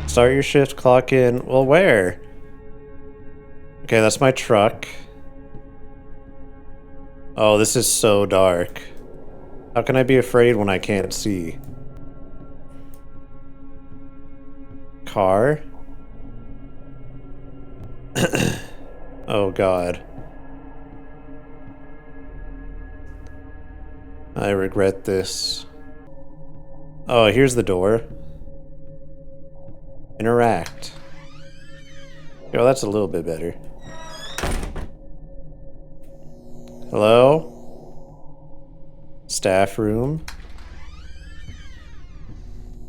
Start your shift, clock in. Well, where? Okay, that's my truck. Oh, this is so dark. How can I be afraid when I can't see? Car? Oh god. I regret this. Oh, here's the door. Interact. Oh, that's a little bit better. Hello? Staff room.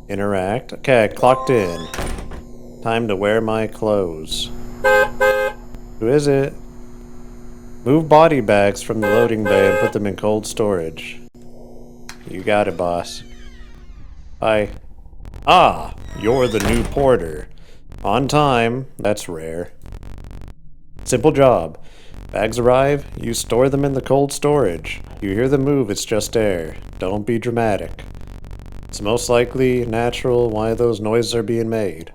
Interact. Okay, I clocked in. Time to wear my clothes. Who is it? Move body bags from the loading bay and put them in cold storage. You got it, boss. Hi. Ah, you're the new porter. On time. That's rare. Simple job. Bags arrive, you store them in the cold storage. You hear them move, it's just air. Don't be dramatic. It's most likely natural why those noises are being made.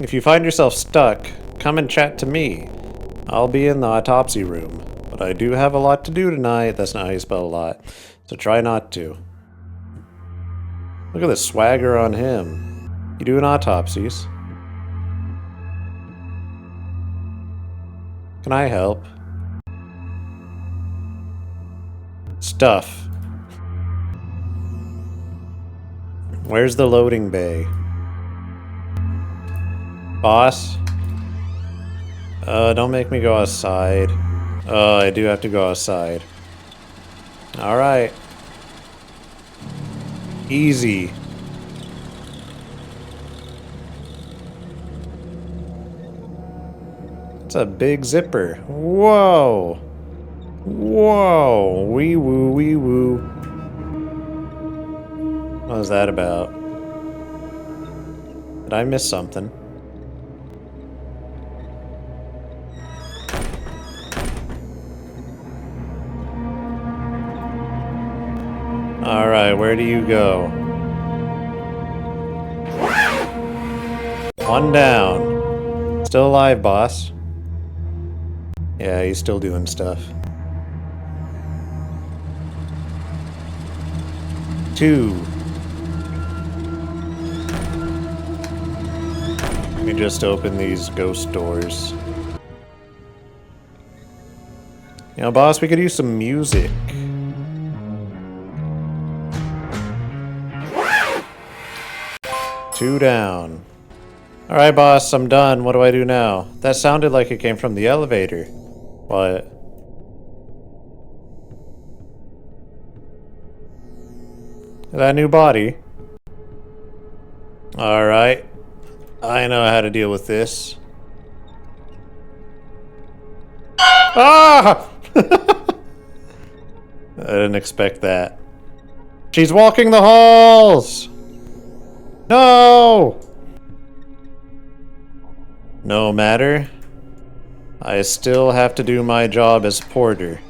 If you find yourself stuck, come and chat to me. I'll be in the autopsy room. But I do have a lot to do tonight. That's not how you spell a lot. So try not to. Look at the swagger on him. You doing autopsies? Can I help? Stuff. Where's the loading bay? Boss? Don't make me go outside. I do have to go outside. Alright. Easy. It's a big zipper. Whoa! Whoa! Wee woo, wee woo. What was that about? Did I miss something? Alright, where do you go? One down. Still alive, boss. Yeah, he's still doing stuff. 2. Let me just open these ghost doors. You know, boss, we could use some music. Two down. Alright, boss, I'm done. What do I do now? That sounded like it came from the elevator. What? That new body? Alright. I know how to deal with this. Ah! I didn't expect that. She's walking the halls! No! No matter. I still have to do my job as porter.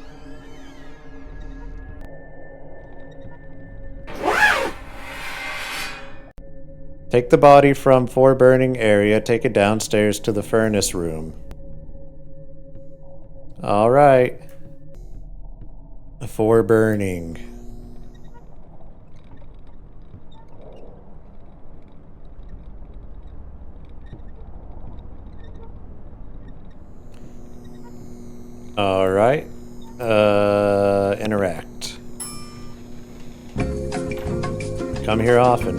Take the body from for burning area, take it downstairs to the furnace room. Alright. For burning. Alright. Interact. Come here often.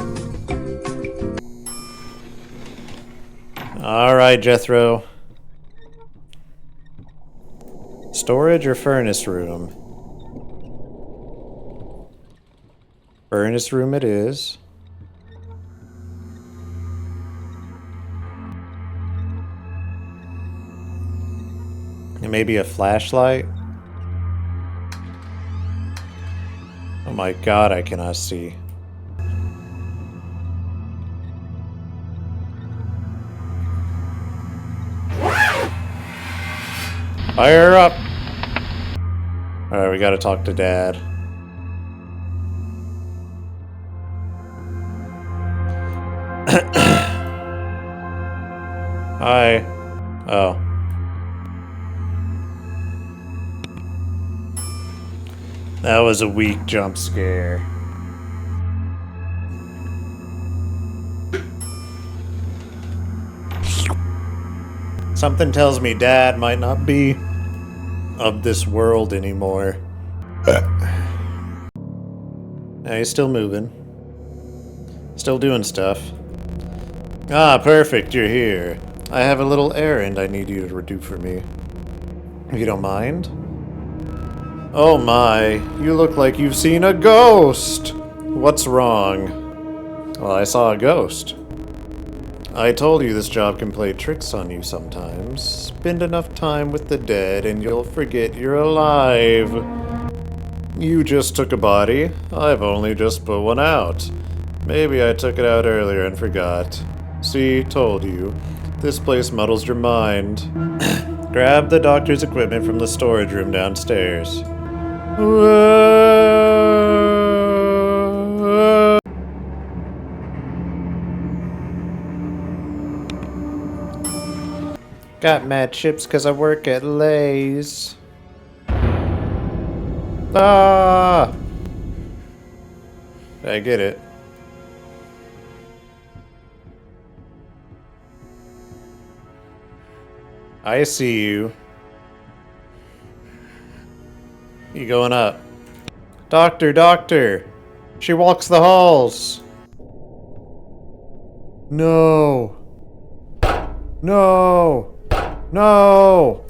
Alright, Jethro. Storage or furnace room? Furnace room it is. And maybe a flashlight? Oh my god, I cannot see. Fire up! Alright, we gotta talk to Dad. Hi. Oh. That was a weak jump scare. Something tells me Dad might not be of this world anymore. Yeah, he's still moving. Still doing stuff. Ah, perfect, you're here. I have a little errand I need you to do for me. If you don't mind? Oh my, you look like you've seen a ghost! What's wrong? Well, I saw a ghost. I told you this job can play tricks on you sometimes. Spend enough time with the dead and you'll forget you're alive. You just took a body. I've only just put one out. Maybe I took it out earlier and forgot. See, told you. This place muddles your mind. Grab the doctor's equipment from the storage room downstairs. Got mad chips because I work at Lay's. Ah! I get it. I see you. You going up? Doctor, doctor! She walks the halls! No! No! No!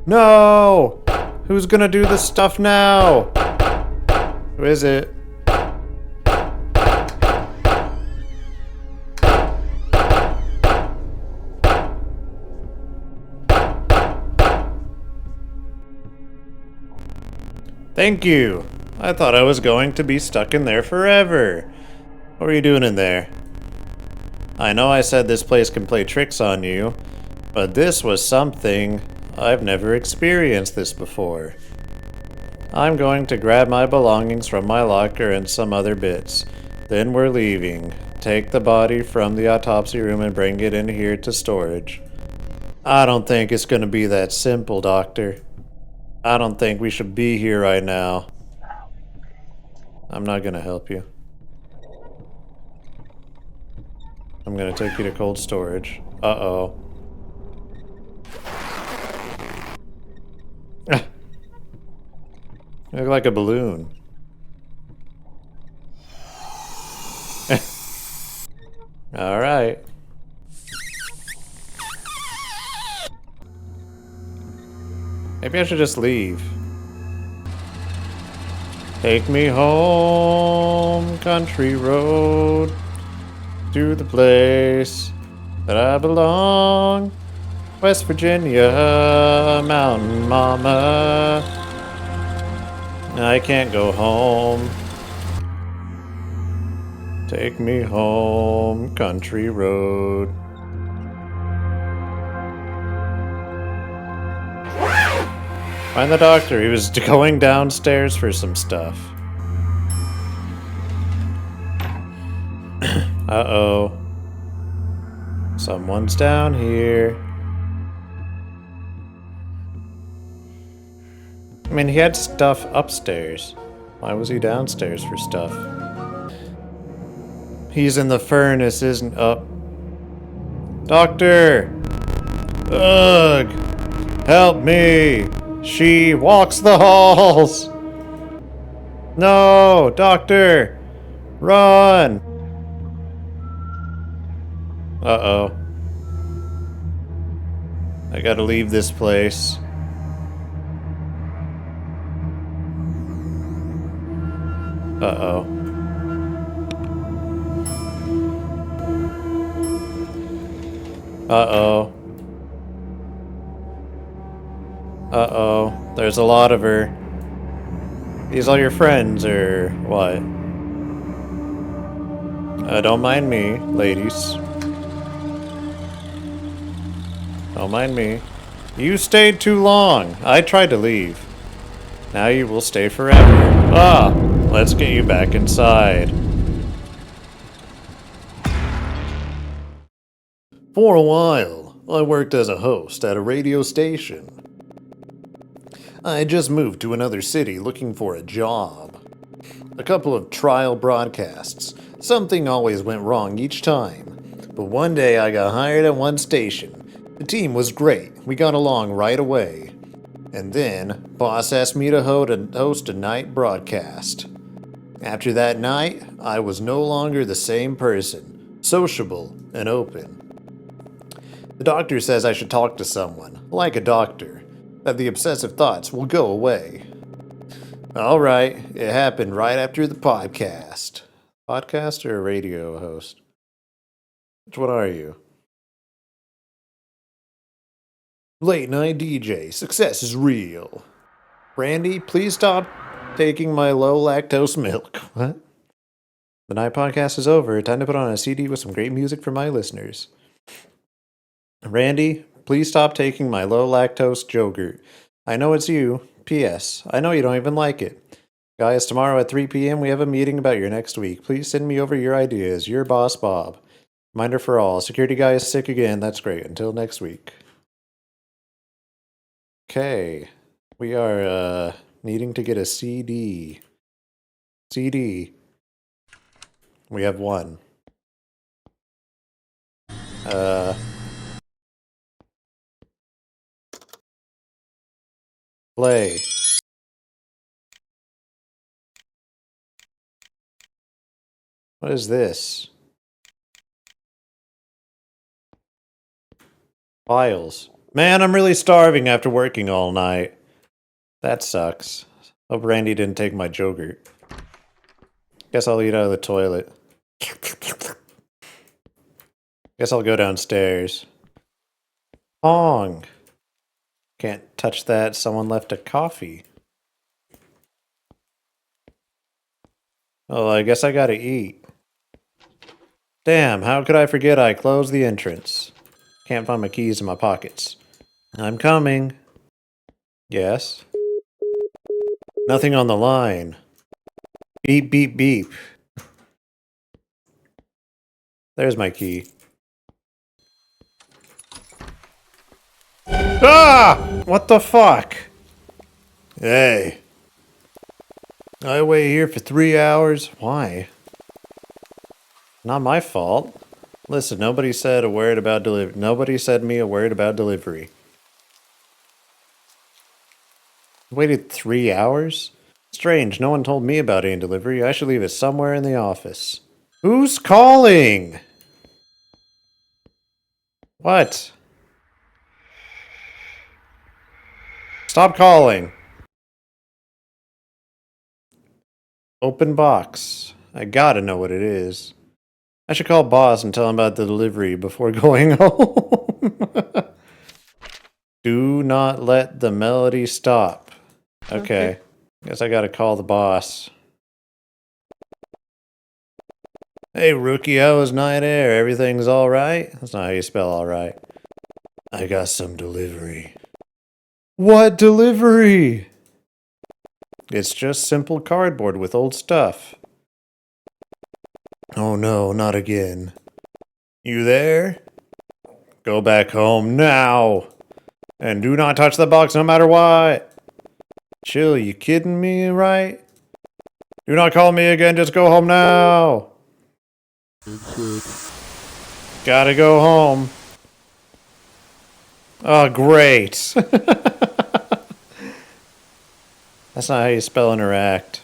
No! Who's gonna do this stuff now? Who is it? Thank you. I thought I was going to be stuck in there forever. What were you doing in there? I know I said this place can play tricks on you, but this was something. I've never experienced this before. I'm going to grab my belongings from my locker and some other bits. Then we're leaving. Take the body from the autopsy room and bring it in here to storage. I don't think it's going to be that simple, Doctor. I don't think we should be here right now. I'm not going to help you. I'm going to take you to cold storage. Uh-oh. You look like a balloon. Alright. Maybe I should just leave. Take me home, country road, to the place that I belong. West Virginia, mountain mama. I can't go home. Take me home, country road. Find the doctor. He was going downstairs for some stuff. Uh-oh. Someone's down here. I mean, he had stuff upstairs. Why was he downstairs for stuff? He's in the furnace, isn't up. Doctor! Ugh! Help me! She walks the halls! No! Doctor! Run! Uh-oh. I gotta leave this place. Uh-oh. Uh-oh. Uh-oh. There's a lot of her. These all your friends, or what? Don't mind me, ladies. Don't mind me. You stayed too long. I tried to leave. Now you will stay forever. Ah! Let's get you back inside. For a while, I worked as a host at a radio station. I had just moved to another city looking for a job. A couple of trial broadcasts. Something always went wrong each time. But one day I got hired at one station. The team was great. We got along right away. And then, boss asked me to host a night broadcast. After that night, I was no longer the same person. Sociable and open. The doctor says I should talk to someone, like a doctor, that the obsessive thoughts will go away. Alright, it happened right after the podcast. Podcast or a radio host? Which one are you? Late night DJ, success is real. Randy, please stop taking my low lactose milk. What? The night podcast is over. Time to put on a CD with some great music for my listeners. Randy, please stop taking my low lactose yogurt. I know it's you. P.S. I know you don't even like it. Guys, tomorrow at 3 p.m. we have a meeting about your next week. Please send me over your ideas. Your boss, Bob. Reminder for all. Security guy is sick again. That's great. Until next week. Okay. We are, needing to get a CD. CD. We have one. Play. What is this? Files. Man, I'm really starving after working all night. That sucks. Hope Randy didn't take my yogurt. Guess I'll eat out of the toilet. Guess I'll go downstairs. Pong. Can't touch that. Someone left a coffee. Oh, I guess I gotta eat. Damn, how could I forget I closed the entrance? Can't find my keys in my pockets. I'm coming. Yes? Nothing on the line. Beep, beep, beep. There's my key. Ah! What the fuck? Hey. I wait here for 3 hours? Why? Not my fault. Listen, nobody said a word about delivery. Nobody said me a word about delivery. Waited 3 hours? Strange, no one told me about any delivery. I should leave it somewhere in the office. Who's calling? What? Stop calling. Open box. I gotta know what it is. I should call boss and tell him about the delivery before going home. Do not let the melody stop. Okay. Guess I gotta call the boss. Hey, rookie, how was night air? Everything's alright? That's not how you spell alright. I got some delivery. What delivery? It's just simple cardboard with old stuff. Oh no, not again. You there? Go back home now. And do not touch the box no matter what. Chill, you kidding me, right? Do not call me again, just go home now. Gotta go home. Oh, great. That's not how you spell interact.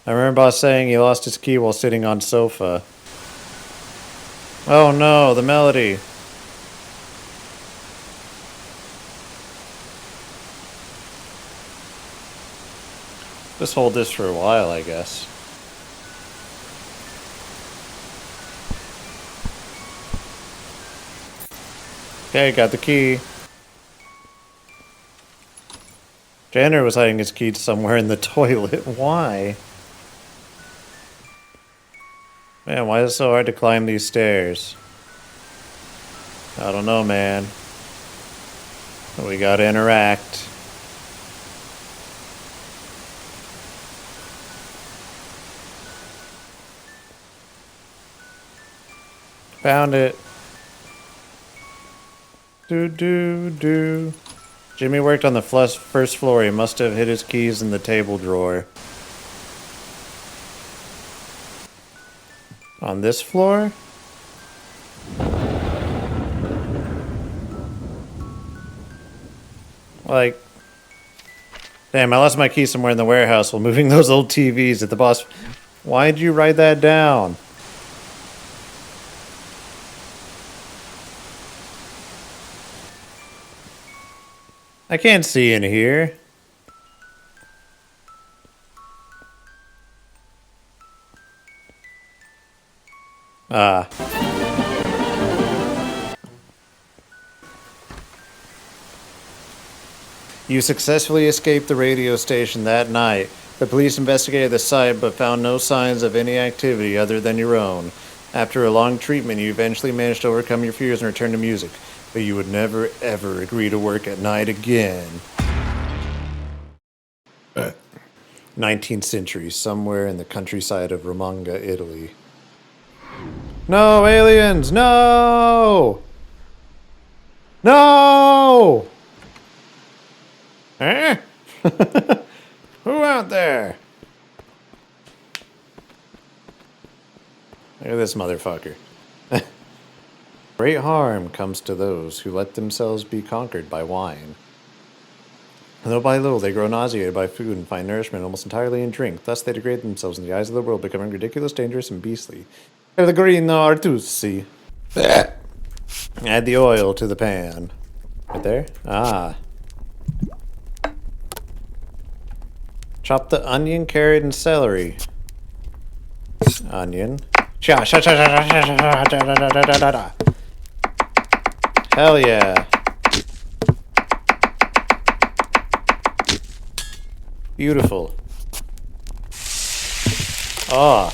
I remember boss saying he lost his key while sitting on sofa. Oh no, the melody. Just hold this for a while, I guess. Okay, got the key. Janitor was hiding his key somewhere in the toilet. Why? Man, why is it so hard to climb these stairs? I don't know, man. We gotta interact. Found it. Do. Jimmy worked on the first floor. He must have hid his keys in the table drawer. On this floor? Like... Damn, I lost my key somewhere in the warehouse while moving those old TVs at the boss... Why'd you write that down? I can't see in here. Ah. You successfully escaped the radio station that night. The police investigated the site but found no signs of any activity other than your own. After a long treatment, you eventually managed to overcome your fears and return to music. But you would never, ever agree to work at night again. 19th century, somewhere in the countryside of Romagna, Italy. No, aliens! No! No! Eh? Who out there? Look at this motherfucker. Great harm comes to those who let themselves be conquered by wine. Little by little, they grow nauseated by food and find nourishment almost entirely in drink. Thus, they degrade themselves in the eyes of the world, becoming ridiculous, dangerous, and beastly. Pellegrino Artusi. Add the oil to the pan. Right there? Ah. Chop the onion, carrot, and celery. Onion. Hell yeah. Beautiful. Ah.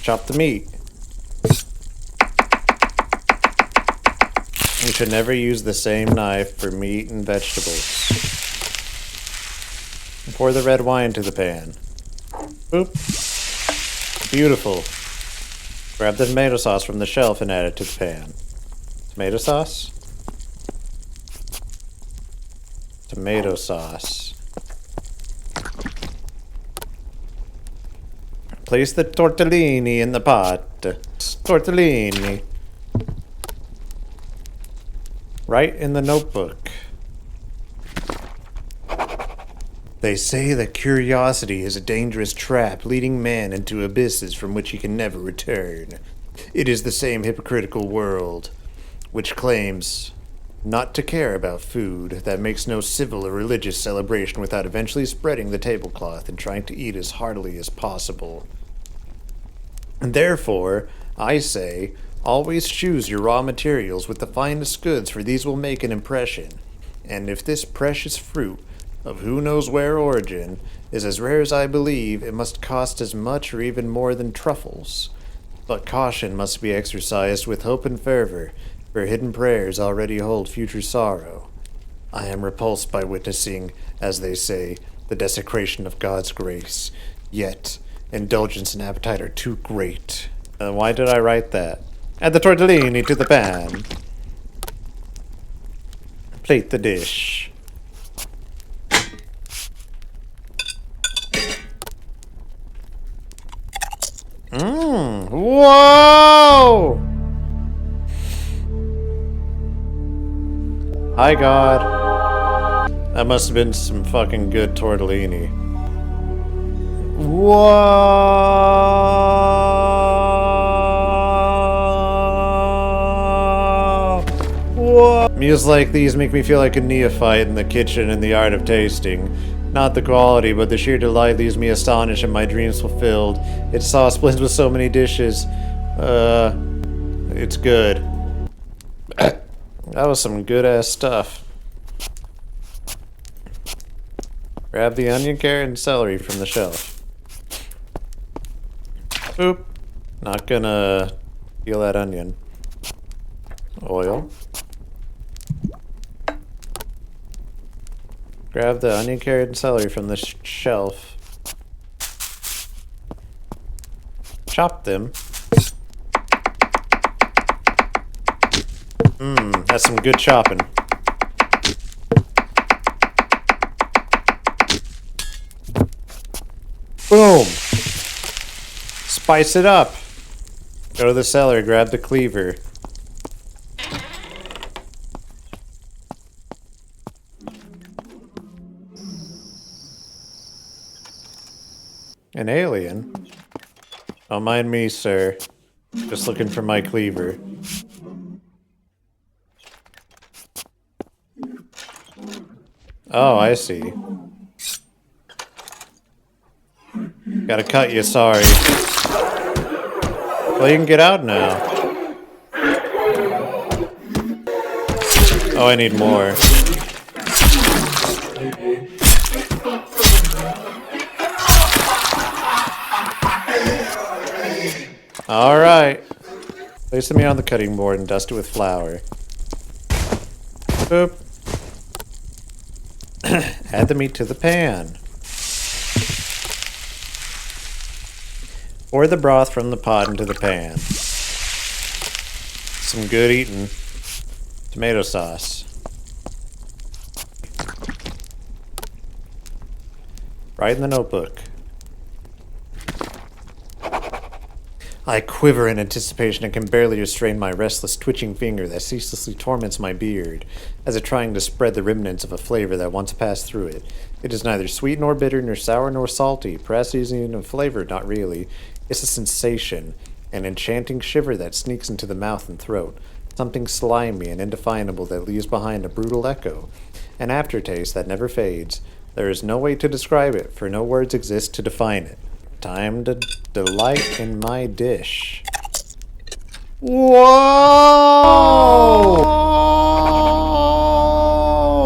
Chop the meat. You should never use the same knife for meat and vegetables. Pour the red wine to the pan. Boop. Beautiful. Grab the tomato sauce from the shelf and add it to the pan. Tomato sauce? Tomato sauce. Place the tortellini in the pot. Tortellini. Write in the notebook. They say that curiosity is a dangerous trap, leading man into abysses from which he can never return. It is the same hypocritical world, which claims not to care about food, that makes no civil or religious celebration without eventually spreading the tablecloth and trying to eat as heartily as possible. And therefore, I say, always choose your raw materials with the finest goods, for these will make an impression. And if this precious fruit, of who knows where origin, is as rare as I believe, it must cost as much or even more than truffles. But caution must be exercised with hope and fervor, for hidden prayers already hold future sorrow. I am repulsed by witnessing, as they say, the desecration of God's grace. Yet, indulgence and appetite are too great. Why did I write that? Add the tortellini to the pan. Plate the dish. Whoa! Hi, God. That must have been some fucking good tortellini. Whoa! Whoa! Meals like these make me feel like a neophyte in the kitchen and the art of tasting. Not the quality, but the sheer delight leaves me astonished and my dreams fulfilled. Its sauce blends with so many dishes. It's good. That was some good-ass stuff. Grab the onion, carrot, and celery from the shelf. Oop. Not gonna peel that onion. Oil. Grab the onion, carrot, and celery from the shelf. Chop them. That's some good chopping. Boom! Spice it up! Go to the cellar, grab the cleaver. An alien? Don't mind me, sir. Just looking for my cleaver. Oh, I see. Gotta cut you, sorry. Well, you can get out now. Oh, I need more. Alright. Place me on the cutting board and dust it with flour. Boop. Add the meat to the pan. Pour the broth from the pot into the pan. Some good eating. Tomato sauce. Write in the notebook. I quiver in anticipation and can barely restrain my restless, twitching finger that ceaselessly torments my beard, as if trying to spread the remnants of a flavor that once passed through it. It is neither sweet nor bitter, nor sour nor salty, perhaps even a flavor, not really. It's a sensation, an enchanting shiver that sneaks into the mouth and throat, something slimy and indefinable that leaves behind a brutal echo, an aftertaste that never fades. There is no way to describe it, for no words exist to define it. Time to delight in my dish. Whoa!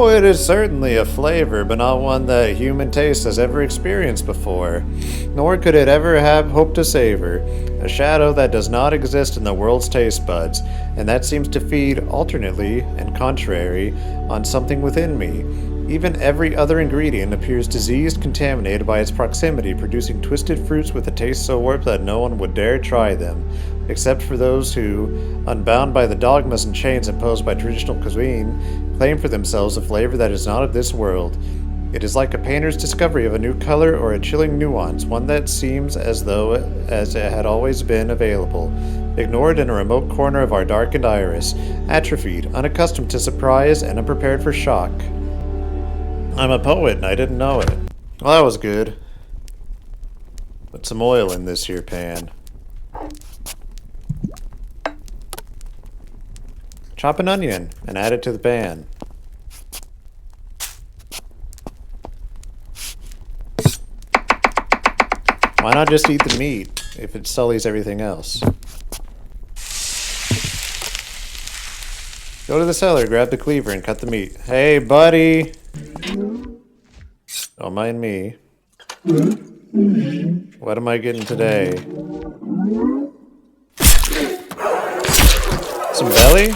It is certainly a flavor, but not one that human taste has ever experienced before. Nor could it ever have hoped to savor. A shadow that does not exist in the world's taste buds, and that seems to feed alternately and contrary on something within me. Even every other ingredient appears diseased, contaminated by its proximity, producing twisted fruits with a taste so warped that no one would dare try them, except for those who, unbound by the dogmas and chains imposed by traditional cuisine, claim for themselves a flavor that is not of this world. It is like a painter's discovery of a new color or a chilling nuance, one that seems as though as it had always been available, ignored in a remote corner of our darkened iris, atrophied, unaccustomed to surprise, and unprepared for shock. I'm a poet and I didn't know it. Well, that was good. Put some oil in this here pan. Chop an onion and add it to the pan. Why not just eat the meat if it sullies everything else? Go to the cellar, grab the cleaver, and cut the meat. Hey, buddy! Don't mind me. What am I getting today? Some belly?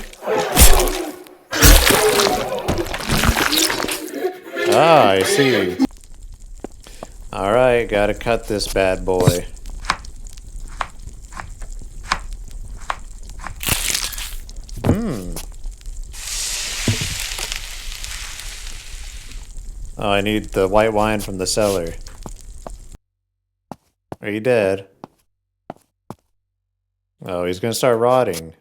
Ah, I see. Alright, gotta cut this bad boy. Oh, I need the white wine from the cellar. Are you dead? Oh, he's gonna start rotting.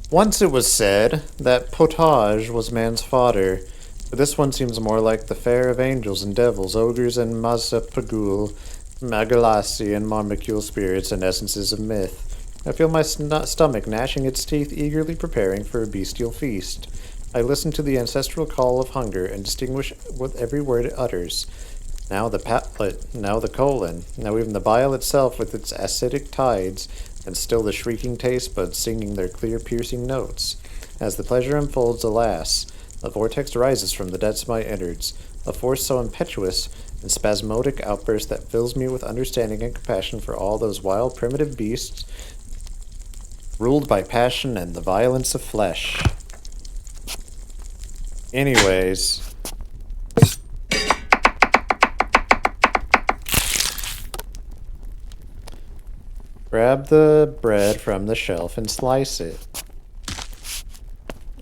Once it was said that potage was man's fodder, but this one seems more like the fare of angels and devils, ogres and mazapagul, magalassi and marmicule spirits and essences of myth. I feel my stomach gnashing its teeth, eagerly preparing for a bestial feast. I listen to the ancestral call of hunger and distinguish what every word it utters. Now the palate, now the colon, now even the bile itself with its acidic tides, and still the shrieking taste buds singing their clear, piercing notes. As the pleasure unfolds, alas, a vortex rises from the depths of my innards, a force so impetuous and spasmodic outburst that fills me with understanding and compassion for all those wild, primitive beasts, ruled by passion and the violence of flesh. Anyways. Grab the bread from the shelf and slice it.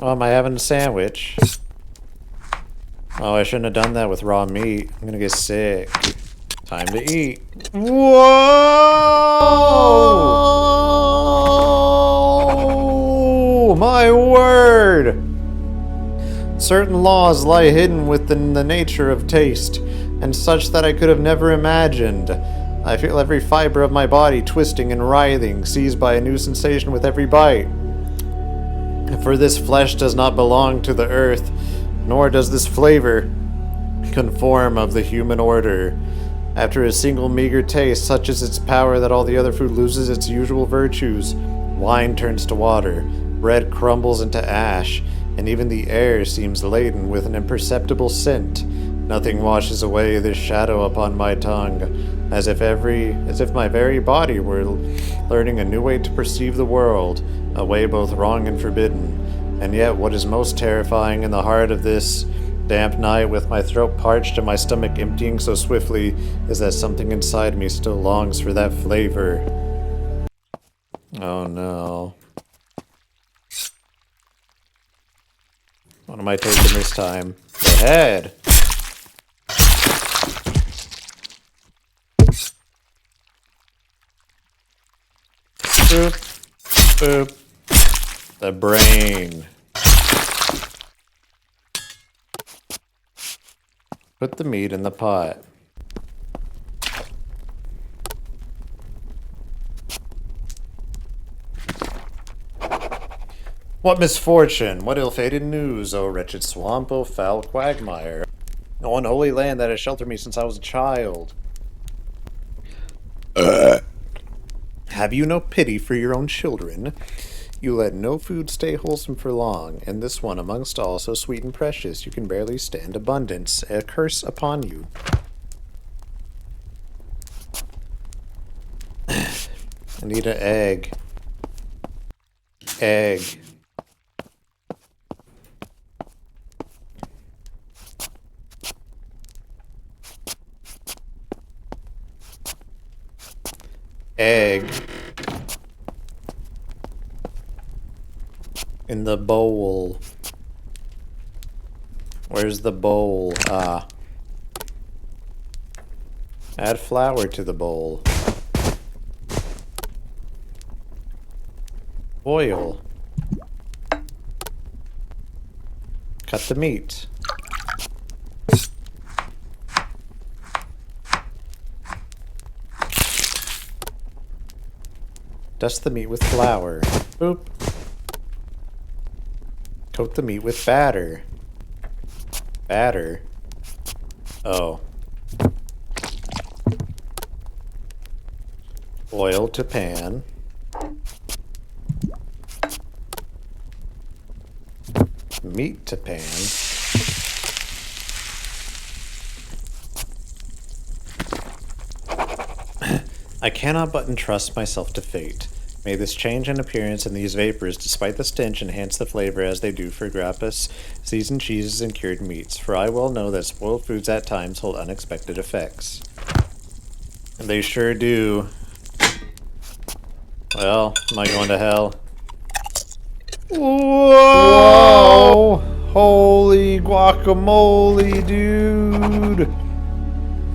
Oh, am I having a sandwich? Oh, I shouldn't have done that with raw meat. I'm gonna get sick. Time to eat. Whoa! My word! Certain laws lie hidden within the nature of taste, and such that I could have never imagined. I feel every fiber of my body twisting and writhing, seized by a new sensation with every bite. For this flesh does not belong to the earth, nor does this flavor conform of the human order. After a single meager taste, such is its power that all the other food loses its usual virtues. Wine turns to water, bread crumbles into ash, and even the air seems laden with an imperceptible scent. Nothing washes away this shadow upon my tongue, as if my very body were learning a new way to perceive the world, a way both wrong and forbidden. And yet what is most terrifying in the heart of this damp night, with my throat parched and my stomach emptying so swiftly, is that something inside me still longs for that flavor. Oh no. What am I taking this time? The head! Boop. Boop. The brain. Put the meat in the pot. What misfortune! What ill-fated news, O wretched swamp, O foul quagmire! O unholy land that has sheltered me since I was a child! Have you no pity for your own children? You let no food stay wholesome for long, and this one amongst all so sweet and precious you can barely stand abundance, a curse upon you. I need an egg. Egg. Egg. In the bowl. Where's the bowl? Ah. Add flour to the bowl. Oil. Cut the meat. Dust the meat with flour. Boop. Coat the meat with batter. Batter? Oh. Oil to pan. Meat to pan. I cannot but entrust myself to fate. May this change in appearance and these vapors, despite the stench, enhance the flavor as they do for grappas, seasoned cheeses, and cured meats, for I well know that spoiled foods at times hold unexpected effects. And they sure do. Well, am I going to hell? Whoa! Holy guacamole, dude!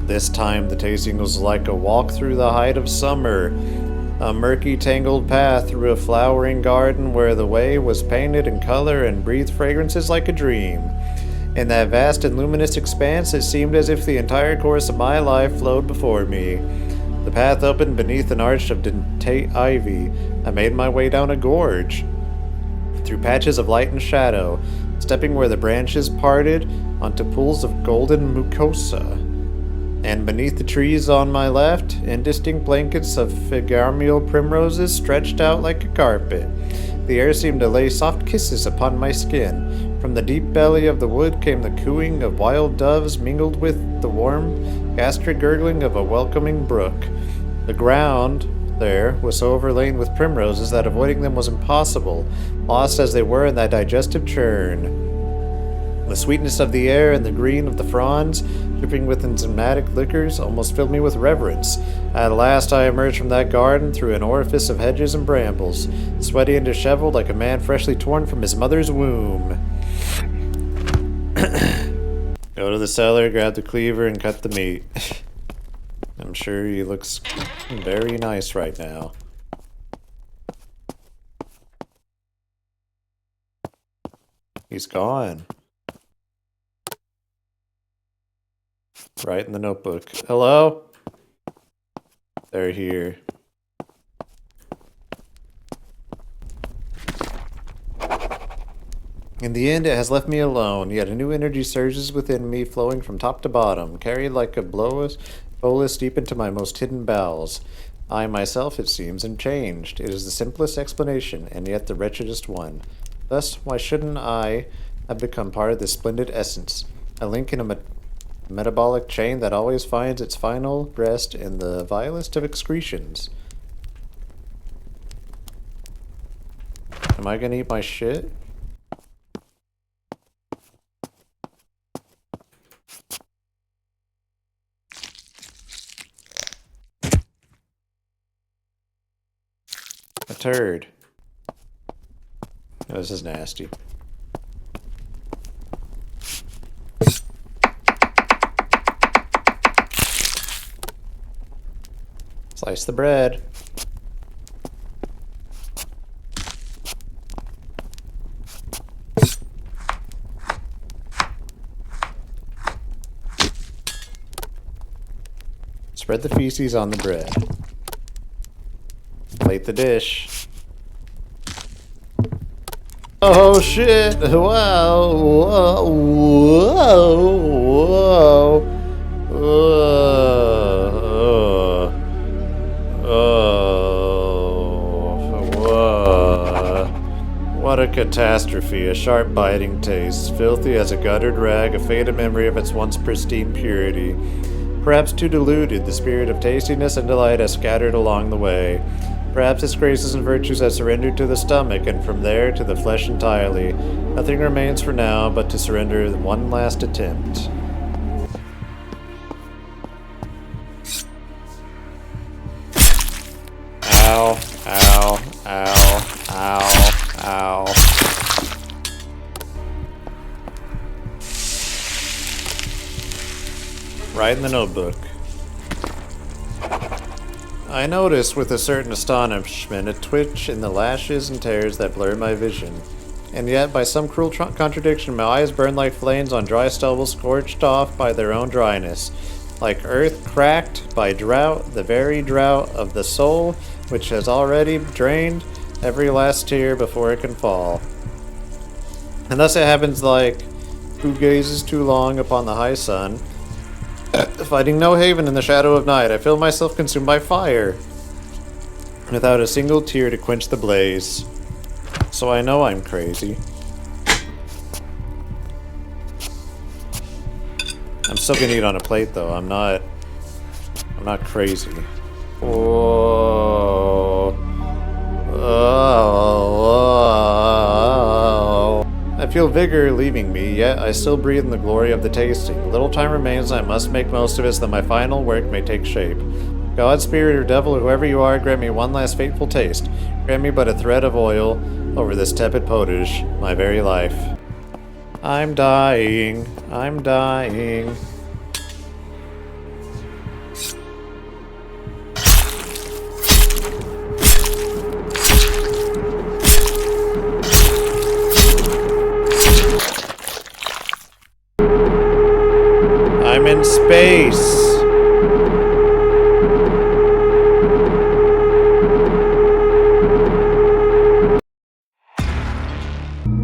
This time the tasting was like a walk through the height of summer. A murky, tangled path through a flowering garden where the way was painted in color and breathed fragrances like a dream. In that vast and luminous expanse, it seemed as if the entire course of my life flowed before me. The path opened beneath an arch of dentate ivy. I made my way down a gorge, through patches of light and shadow, stepping where the branches parted onto pools of golden mucosa. And beneath the trees on my left, indistinct blankets of figarmial primroses stretched out like a carpet. The air seemed to lay soft kisses upon my skin. From the deep belly of the wood came the cooing of wild doves mingled with the warm, gastric gurgling of a welcoming brook. The ground there was so overlain with primroses that avoiding them was impossible, lost as they were in that digestive churn. The sweetness of the air and the green of the fronds, dripping with enzymatic liquors, almost filled me with reverence. At last I emerged from that garden through an orifice of hedges and brambles, sweaty and disheveled like a man freshly torn from his mother's womb. Go to the cellar, grab the cleaver, and cut the meat. I'm sure he looks very nice right now. He's gone. Right in the notebook. Hello? They're here. In the end, it has left me alone, yet a new energy surges within me, flowing from top to bottom, carried like a bolus deep into my most hidden bowels. I myself, it seems, am changed. It is the simplest explanation, and yet the wretchedest one. Thus, why shouldn't I have become part of this splendid essence? A link in a metabolic chain that always finds its final rest in the vilest of excretions. Am I gonna eat my shit? A turd. Oh, this is nasty. Slice the bread. Spread the feces on the bread. Plate the dish. Oh shit! Wow! Whoa! Whoa! Whoa! What a catastrophe! A sharp, biting taste, filthy as a guttered rag, a faded memory of its once pristine purity. Perhaps too diluted, the spirit of tastiness and delight has scattered along the way. Perhaps its graces and virtues have surrendered to the stomach, and from there to the flesh entirely. Nothing remains for now but to surrender one last attempt. Ow, ow, ow, ow, ow. Right in the notebook. I noticed with a certain astonishment a twitch in the lashes and tears that blur my vision. And yet, by some cruel contradiction, my eyes burn like flames on dry stubble scorched off by their own dryness. Like earth cracked by drought, the very drought of the soul, which has already drained every last tear before it can fall. And thus it happens like who gazes too long upon the high sun, finding no haven in the shadow of night. I feel myself consumed by fire, without a single tear to quench the blaze. So I know I'm crazy. I'm still gonna eat on a plate though. I'm not crazy. Whoa. Oh. I feel vigor leaving me, yet I still breathe in the glory of the tasting. Little time remains, and I must make most of it so that my final work may take shape. God, spirit, or devil, or whoever you are, grant me one last fateful taste. Grant me but a thread of oil over this tepid potage, my very life. I'm dying. I'm dying. I'm in space.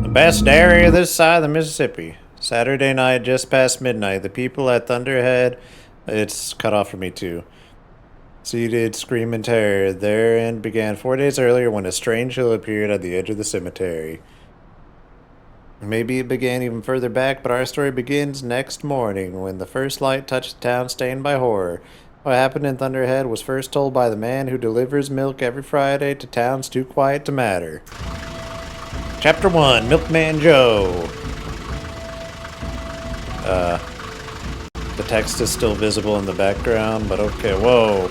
The best area this side of the Mississippi. Saturday night, just past midnight. The people at Thunderhead, it's cut off for me too. Seated, scream in terror. Their end began 4 days earlier when a strange hill appeared at the edge of the cemetery. Maybe it began even further back, but our story begins next morning when the first light touched the town stained by horror. What happened in Thunderhead was first told by the man who delivers milk every Friday to towns too quiet to matter. Chapter 1, Milkman Joe. The text is still visible in the background, but okay, whoa.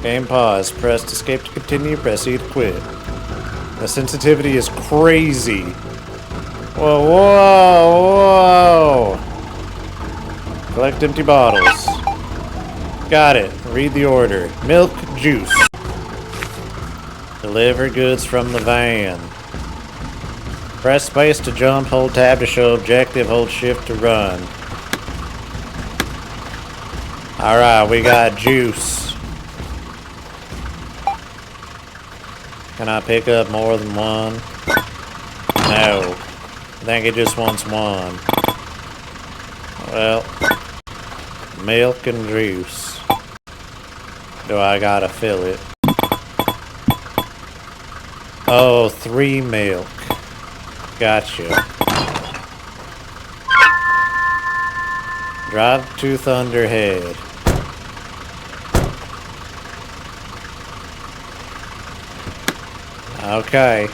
Game pause, press escape to continue, press E to quit. The sensitivity is crazy. Whoa, whoa, whoa! Collect empty bottles. Got it. Read the order. Milk, juice. Deliver goods from the van. Press space to jump, hold tab to show objective, hold shift to run. Alright, we got juice. Can I pick up more than one? No. I think it just wants one. Well, milk and juice. Do I gotta fill it? Oh, 3 milk. Gotcha. Drive to Thunderhead. Okay.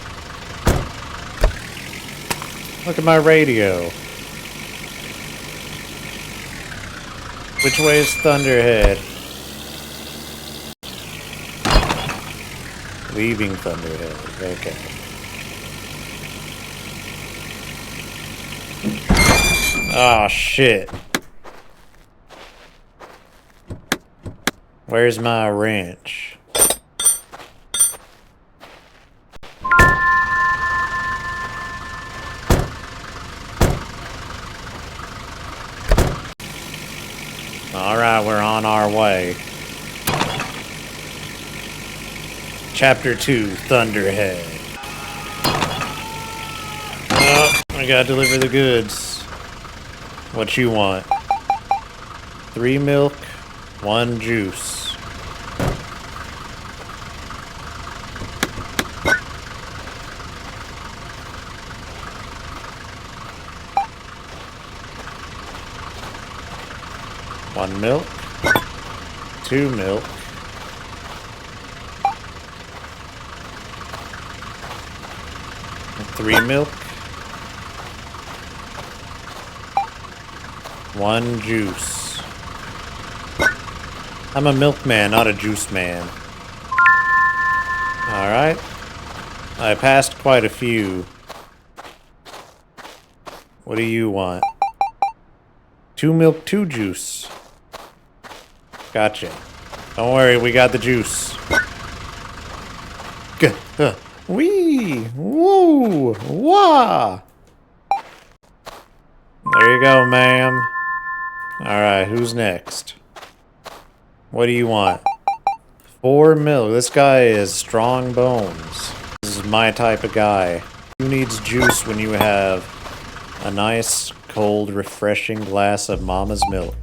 Look at my radio. Which way is Thunderhead? Leaving Thunderhead. Okay. Oh shit. Where's my wrench? Alright, we're on our way. Chapter 2, Thunderhead. Oh, I gotta deliver the goods. What you want? 3 milk, 1 juice. One milk, 2 milk, 3 milk, 1 juice. I'm a milkman, not a juice man. Alright. I passed quite a few. What do you want? 2 milk, 2 juice. Gotcha. Don't worry, we got the juice. Wee! Woo! Wah! There you go, ma'am. Alright, who's next? What do you want? 4 milk. This guy is strong bones. This is my type of guy. Who needs juice when you have a nice, cold, refreshing glass of mama's milk?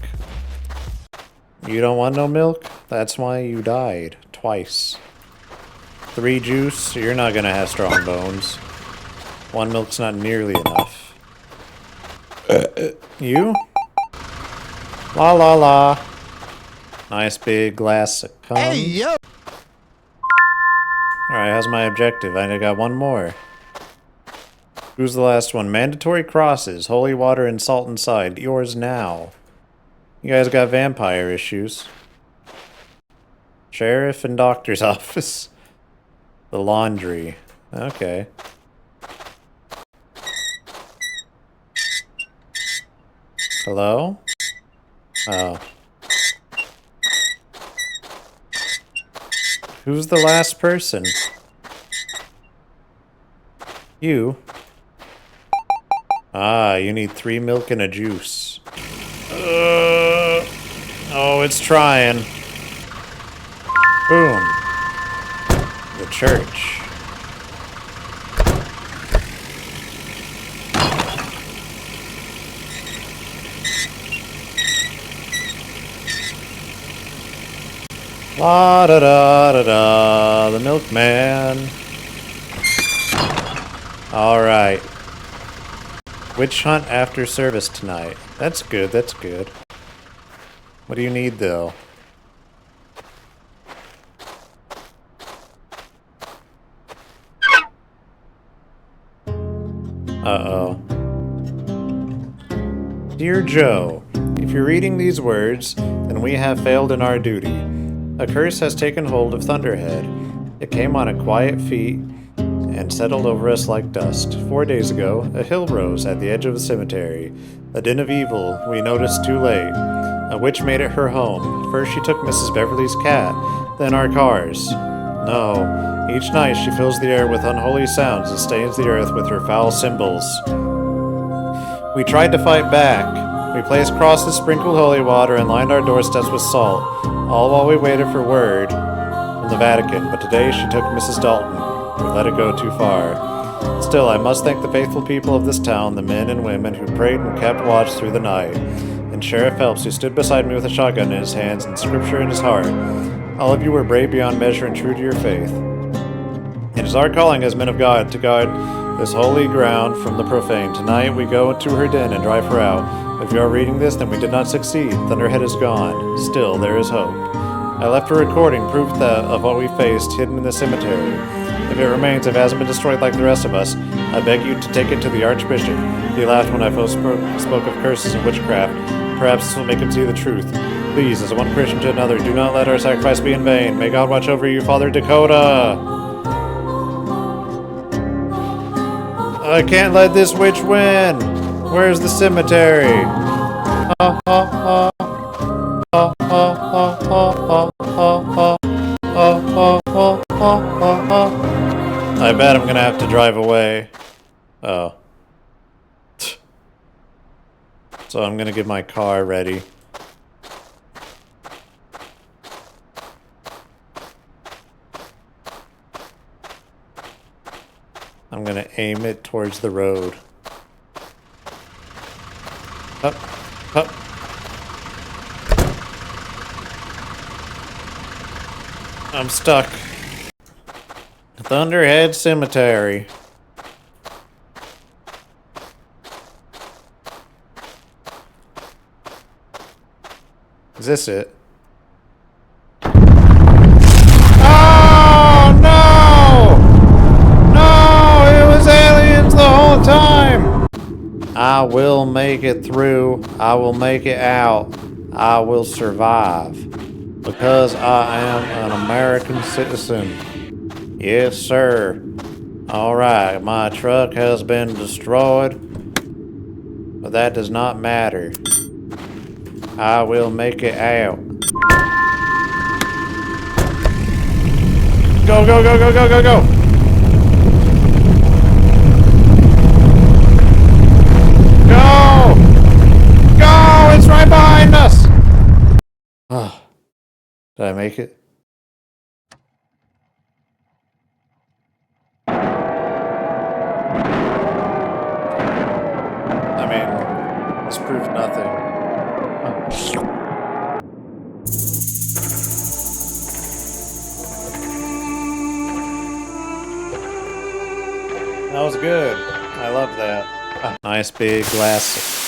You don't want no milk? That's why you died. Twice. 3 juice? You're not gonna have strong bones. 1 milk's not nearly enough. You? La la la. Nice big glass of cum. Hey, yo! Alright, how's my objective? I got 1 more. Who's the last one? Mandatory crosses, holy water and salt inside. Yours now. You guys got vampire issues. Sheriff and doctor's office. The laundry. Okay. Hello? Oh. Who's the last person? You? Ah, you need 3 milk and a juice. Oh, it's trying. Boom. The church. La da da da da, the milkman. Alright. Witch hunt after service tonight. That's good, that's good. What do you need, though? Uh-oh. Dear Joe, if you're reading these words, then we have failed in our duty. A curse has taken hold of Thunderhead. It came on a quiet feet and settled over us like dust. 4 days ago, a hill rose at the edge of the cemetery. A den of evil we noticed too late. A witch made it her home. First she took Mrs. Beverly's cat, then our cars. No, each night she fills the air with unholy sounds and stains the earth with her foul symbols. We tried to fight back. We placed crosses, sprinkled holy water, and lined our doorsteps with salt, all while we waited for word from the Vatican. But today she took Mrs. Dalton. We let it go too far. Still, I must thank the faithful people of this town, the men and women who prayed and kept watch through the night, and Sheriff Phelps, who stood beside me with a shotgun in his hands and scripture in his heart. All of you were brave beyond measure and true to your faith. It is our calling as men of God to guard this holy ground from the profane. Tonight we go to her den and drive her out. If you are reading this, then we did not succeed. Thunderhead is gone. Still, there is hope. I left a recording, proof that of what we faced, hidden in the cemetery. If it remains, if it hasn't been destroyed like the rest of us, I beg you to take it to the Archbishop. He laughed when I first spoke of curses and witchcraft. Perhaps this will make him see the truth. Please, as one Christian to another, do not let our sacrifice be in vain. May God watch over you, Father Dakota! I can't let this witch win! Where's the cemetery? I bet I'm gonna have to drive away. Oh. So I'm gonna get my car ready. I'm gonna aim it towards the road. Up, up. I'm stuck. Thunderhead Cemetery. Is this it? Oh no! No! It was aliens the whole time! I will make it through. I will make it out. I will survive. Because I am an American citizen. Yes, sir. Alright, my truck has been destroyed. But that does not matter. I will make it out. Go, go, go, go, go, go, go! Go! Go! It's right behind us! Oh, did I make it? I mean, this proved nothing. That was good. I love that. Nice big glass